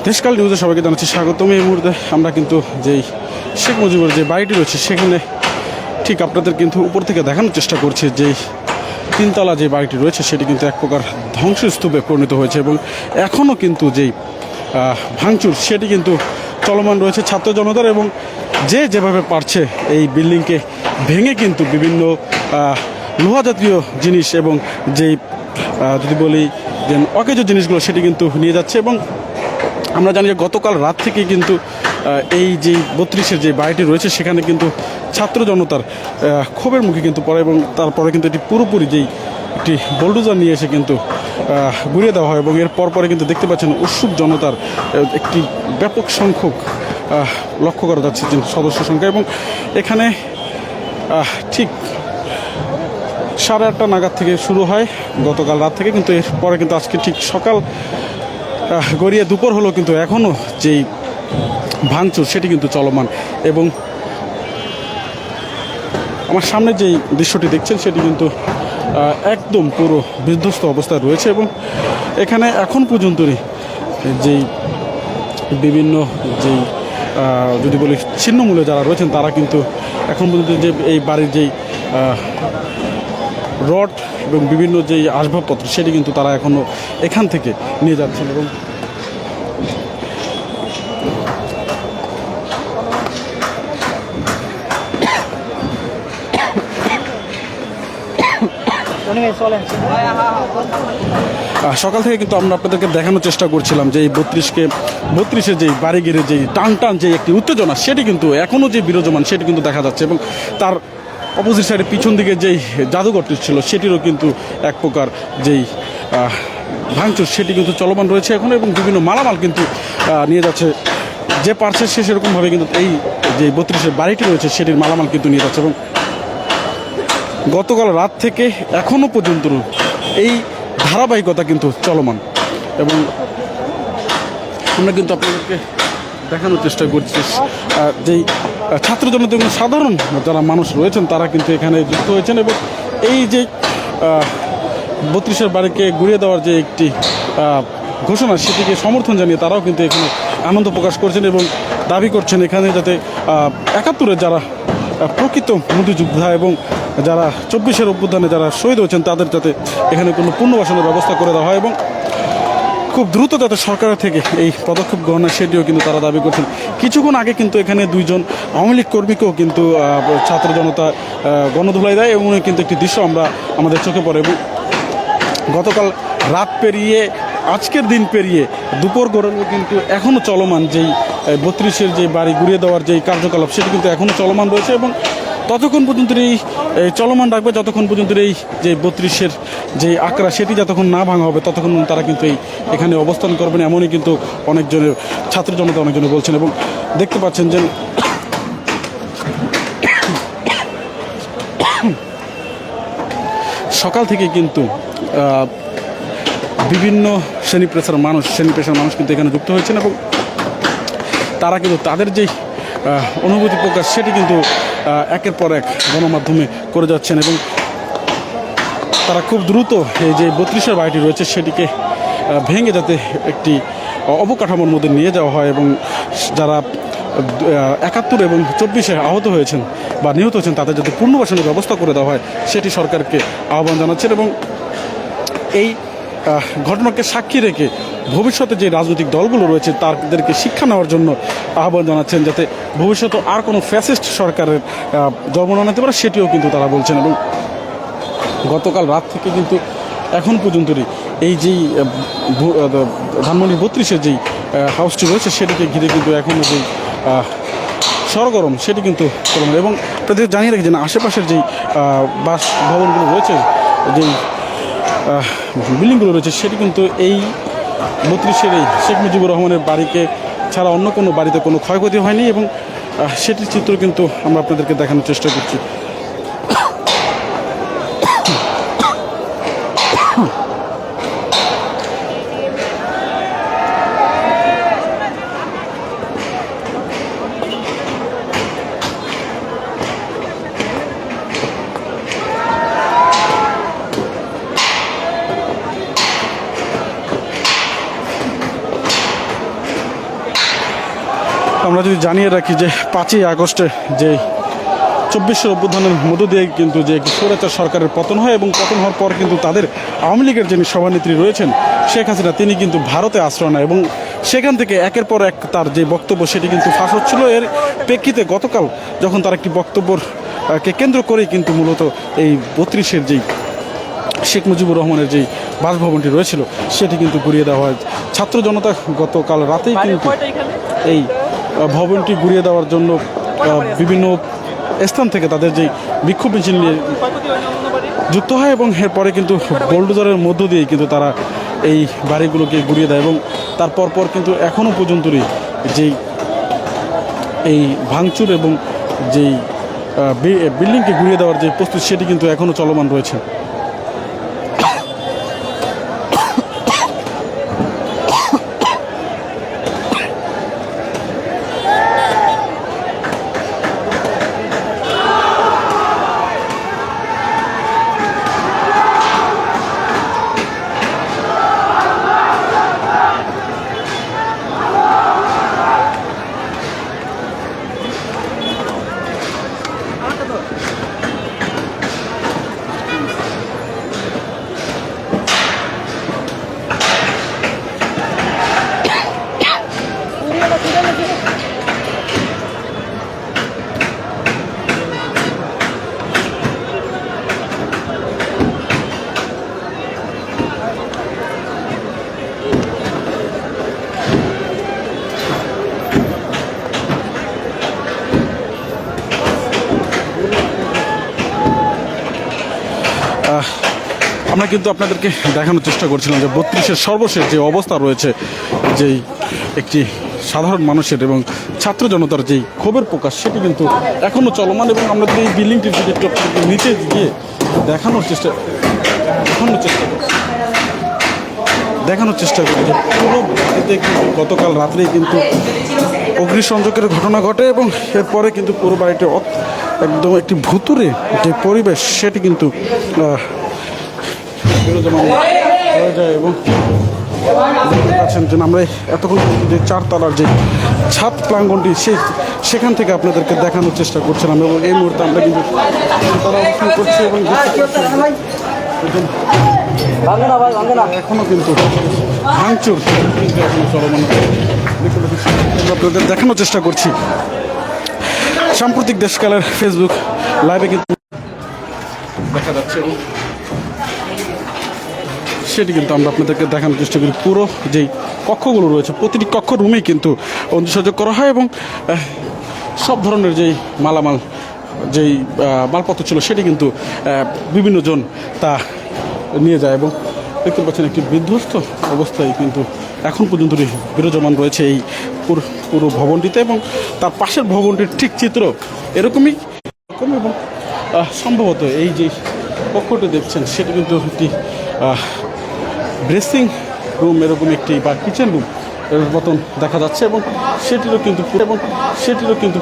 দেশকাল নিউজে সবাইকে জানাচ্ছি স্বাগতম। এই মুহূর্তে আমরা কিন্তু যেই শেখ মুজিবের যে বাড়িটি রয়েছে সেখানে ঠিক আপনাদের কিন্তু উপর থেকে দেখানোর চেষ্টা করছি যেই তিনতলা যে বাড়িটি রয়েছে সেটি কিন্তু এক প্রকার ধ্বংসস্তূপে পরিণত হয়েছে এবং এখনও কিন্তু যেই ভাঙচুর সেটি কিন্তু চলমান রয়েছে ছাত্র জনতার, এবং যে যেভাবে পারছে এই বিল্ডিংকে ভেঙে কিন্তু বিভিন্ন লোহা জাতীয় জিনিস এবং যেই যদি বলি যে অকেজো জিনিসগুলো সেটি কিন্তু নিয়ে যাচ্ছে। এবং আমরা জানি যে গতকাল রাত থেকে কিন্তু এই যে 32-এর যে বাড়িটি রয়েছে সেখানে কিন্তু ছাত্র জনতার ক্ষোভের মুখে কিন্তু পড়ে, এবং তারপরে কিন্তু এটি পুরোপুরি যেই একটি বোলডোজার নিয়ে এসে কিন্তু ঘুরিয়ে দেওয়া হয় এবং এর পরপরে কিন্তু দেখতে পাচ্ছেন উৎসুক জনতার একটি ব্যাপক সংখ্যক লক্ষ্য করা যাচ্ছে যে সদস্য সংখ্যা। এবং এখানে ঠিক 8:30 নাগাদ থেকে শুরু হয় গতকাল রাত থেকে, কিন্তু এরপরে কিন্তু আজকে ঠিক সকাল গড়িয়ে দুপুর হলো কিন্তু এখনও যেই ভাঙচুর সেটি কিন্তু চলমান। এবং আমার সামনে যেই দৃশ্যটি দেখছেন সেটি কিন্তু একদম পুরো বিধ্বস্ত অবস্থায় রয়েছে এবং এখানে এখন পর্যন্তই যেই বিভিন্ন যেই যদি বলি ছিন্নমূলে যারা রয়েছেন তারা কিন্তু এখন পর্যন্ত যে এই বাড়ির যেই রড এবং বিভিন্ন যেই আসবাবপত্র সেটি কিন্তু তারা এখনও এখান থেকে নিয়ে যাচ্ছেন। এবং সকাল থেকে কিন্তু আমরা আপনাদেরকে দেখানোর চেষ্টা করছিলাম যে এই 32-এর যেই বাড়ি ঘিরে যেই টান টান যে একটি উত্তেজনা সেটি কিন্তু এখনও যে বিরাজমান সেটি কিন্তু দেখা যাচ্ছে। এবং তার অপোজিট সাইডে পিছন দিকে যেই জাদুঘরটি ছিল সেটিরও কিন্তু এক প্রকার যেই ভাঙচুর সেটি কিন্তু চলমান রয়েছে এখন, এবং বিভিন্ন মালামাল কিন্তু নিয়ে যাচ্ছে যে পারছে সে সেরকমভাবে কিন্তু এই যে 32-এর বাড়িটি রয়েছে সেটির মালামাল কিন্তু নিয়ে যাচ্ছে। এবং গতকাল রাত থেকে এখনও পর্যন্ত এই ধারাবাহিকতা কিন্তু চলমান, এবং আমরা কিন্তু আপনাদেরকে দেখানোর চেষ্টা করছি যেই ছাত্র জনতা এবং সাধারণ যারা মানুষ রয়েছেন তারা কিন্তু এখানে যুক্ত হয়েছেন এবং এই যে 32-এর বাড়িকে ঘুরিয়ে দেওয়ার যে একটি ঘোষণা সেটিকে সমর্থন জানিয়ে তারাও কিন্তু এখানে আনন্দ প্রকাশ করছেন এবং দাবি করছেন এখানে যাতে 71-এর যারা প্রকৃত মুক্তিযোদ্ধা এবং যারা 24-এর অভ্যুত্থানে যারা শহীদ হয়েছেন তাদের যাতে এখানে কোনো পুনর্বাসনের ব্যবস্থা করে দেওয়া হয় এবং খুব দ্রুত যাতে সরকারের থেকে এই পদক্ষেপ গ্রহণের সেটিও কিন্তু তারা দাবি করছেন। কিছুক্ষণ আগে কিন্তু এখানে 2জন আওয়ামী লীগ কর্মীকেও কিন্তু ছাত্র জনতা গণধোলাই দেয় এবং কিন্তু একটি দৃশ্য আমাদের চোখে পড়ে। এবং গতকাল রাত পেরিয়ে আজকের দিন পেরিয়ে দুপুর গড়ানো কিন্তু এখনও চলমান যেই 32-এর যে বাড়ি ঘুরিয়ে দেওয়ার যেই কার্যকলাপ সেটি কিন্তু এখনও চলমান রয়েছে এবং ততক্ষণ পর্যন্ত এই চলমান রাখবে যতক্ষণ পর্যন্ত এই যে 32-এর যে আঁকড়া সেটি যতক্ষণ না ভাঙা হবে ততক্ষণ তারা কিন্তু এখানে অবস্থান করবেন, এমনই কিন্তু অনেকজনের ছাত্র জনতা অনেকজনে বলছেন। এবং দেখতে পাচ্ছেন যে সকাল থেকে কিন্তু বিভিন্ন শ্রেণী পেশার মানুষ কিন্তু এখানে যুক্ত হয়েছেন এবং তারা কিন্তু তাদের যেই অনুভূতি প্রকাশ সেটি কিন্তু একের পর এক গণমাধ্যমে করে যাচ্ছেন এবং তারা খুব দ্রুত এই যে 32-এর বাড়িটি রয়েছে সেটিকে ভেঙে যাতে একটি অবকাঠামোর মধ্যে নিয়ে যাওয়া হয় এবং যারা 71 এবং 24-এ আহত হয়েছেন বা নিহত হয়েছেন তাদের যাতে পুনর্বাসনের ব্যবস্থা করে দেওয়া হয় সেটি সরকারকে আহ্বান জানাচ্ছেন। এবং এই ঘটনাকে সাক্ষী রেখে ভবিষ্যতে যে রাজনৈতিক দলগুলো রয়েছে তাদেরকে শিক্ষা নেওয়ার জন্য আহ্বান জানাচ্ছেন যাতে ভবিষ্যতে আর কোনো ফ্যাসিস্ট সরকারের জন্ম না নিতে পারে সেটিও কিন্তু তারা বলছেন। এবং গতকাল রাত থেকে কিন্তু এখন পর্যন্তই এই যেই ধানমন্ডির 32-এর যেই হাউসটি রয়েছে সেটিকে ঘিরে কিন্তু এখনও যেই সরগরম সেটি কিন্তু চলমান। এবং তাদের জানিয়ে রেখেছেন আশেপাশের যেই বাসভবনগুলো রয়েছে যেই বিল্ডিংগুলো রয়েছে সেটি কিন্তু এই 32-এর এই শেখ মুজিবুর রহমানের বাড়িকে ছাড়া অন্য কোনো বাড়িতে কোনো ক্ষয়ক্ষতি হয়নি এবং সেটির চিত্র কিন্তু আমরা আপনাদেরকে দেখানোর চেষ্টা করছি। আমরা যদি জানিয়ে রাখি যে 5ই আগস্টে যে 24 অভ্যুত্থানের মধ্য দিয়ে কিন্তু যে স্বৈরাচার সরকারের পতন হয় এবং পতন হওয়ার পর কিন্তু তাদের আওয়ামী লীগের যিনি সভানেত্রী রয়েছেন শেখ হাসিনা তিনি কিন্তু ভারতে আশ্রয় নেয় এবং সেখান থেকে একের পর এক তার যে বক্তব্য সেটি কিন্তু ফাঁস হচ্ছিল। এর প্রেক্ষিতে গতকাল যখন তার একটি বক্তব্যকে কেন্দ্র করেই কিন্তু মূলত এই 32-এর যেই শেখ মুজিবুর রহমানের যেই বাসভবনটি রয়েছিল সেটি কিন্তু গুড়িয়ে দেওয়া হয়। ছাত্র জনতা গতকাল রাতেই কিন্তু এই ভবনটি গুড়িয়ে দেওয়ার জন্য বিভিন্ন স্থান থেকে তাদের যেই বিক্ষোভ মিছিল নিয়ে যুক্ত হয় এবং এরপরে কিন্তু বোল্ডোজারের মধ্য দিয়েই কিন্তু তারা এই বাড়িগুলোকে গুড়িয়ে দেয় এবং তারপর পর কিন্তু এখনও পর্যন্তই যেই এই ভাঙচুর এবং যেই বিল্ডিংকে গুড়িয়ে দেওয়ার যে প্রস্তুতি সেটি কিন্তু এখনও চলমান রয়েছে। আমরা কিন্তু আপনাদেরকে দেখানোর চেষ্টা করছিলাম যে 32-এর সর্বশেষ যে অবস্থা রয়েছে, যেই একটি সাধারণ মানুষের এবং ছাত্র জনতার যেই ক্ষোভের প্রকাশ সেটি কিন্তু এখনও চলমান এবং আমরা যদি এই বিল্ডিংটির দিকে একটু নিচে গিয়ে দেখানোর চেষ্টা করি যে পুরো বাড়িতে কিন্তু গতকাল রাত্রেই কিন্তু অগ্নিসংযোগের ঘটনা ঘটে এবং এরপরে কিন্তু পুরো বাড়িটি একদম একটি ভুতুরে যে পরিবেশ সেটি কিন্তু বিরাজমান হয়ে যায় এবং দেখতে পাচ্ছেন যে আমরা এতক্ষণ যে 4 তলার যে ছাদ প্রাঙ্গণটি সেখান থেকে আপনাদেরকে দেখানোর চেষ্টা করছিলাম এবং এই মুহূর্তে আমরা কিন্তু তারা অবস্থান করছি এবং এখনও কিন্তু ভাঙচুর কিন্তু এখনো চলমান আপনাদের দেখানোর চেষ্টা করছি। সাম্প্রতিক দেশকালের ফেসবুক লাইভে কিন্তু দেখা যাচ্ছে এবং সেটি কিন্তু আমরা আপনাদেরকে দেখানোর চেষ্টা করি। পুরো যেই কক্ষগুলো রয়েছে প্রতিটি কক্ষ রুমেই কিন্তু অগ্নিসংযোগ করা হয় এবং সব ধরনের যেই মালামাল যেই মালপত্র ছিল সেটি কিন্তু বিভিন্ন জন তা নিয়ে যায় এবং দেখতে পাচ্ছেন একটি বিধ্বস্ত অবস্থায় কিন্তু এখন পর্যন্ত বিরাজমান রয়েছে এই পুরো ভবনটিতে এবং তার পাশের ভবনটির ঠিক চিত্র এরকমই এবং সম্ভবত এই যে কক্ষটি দেখছেন সেটি কিন্তু একটি ড্রেসিং রুম এরকম একটি বা কিচেন রুম এর মতন দেখা যাচ্ছে এবং সেটিরও কিন্তু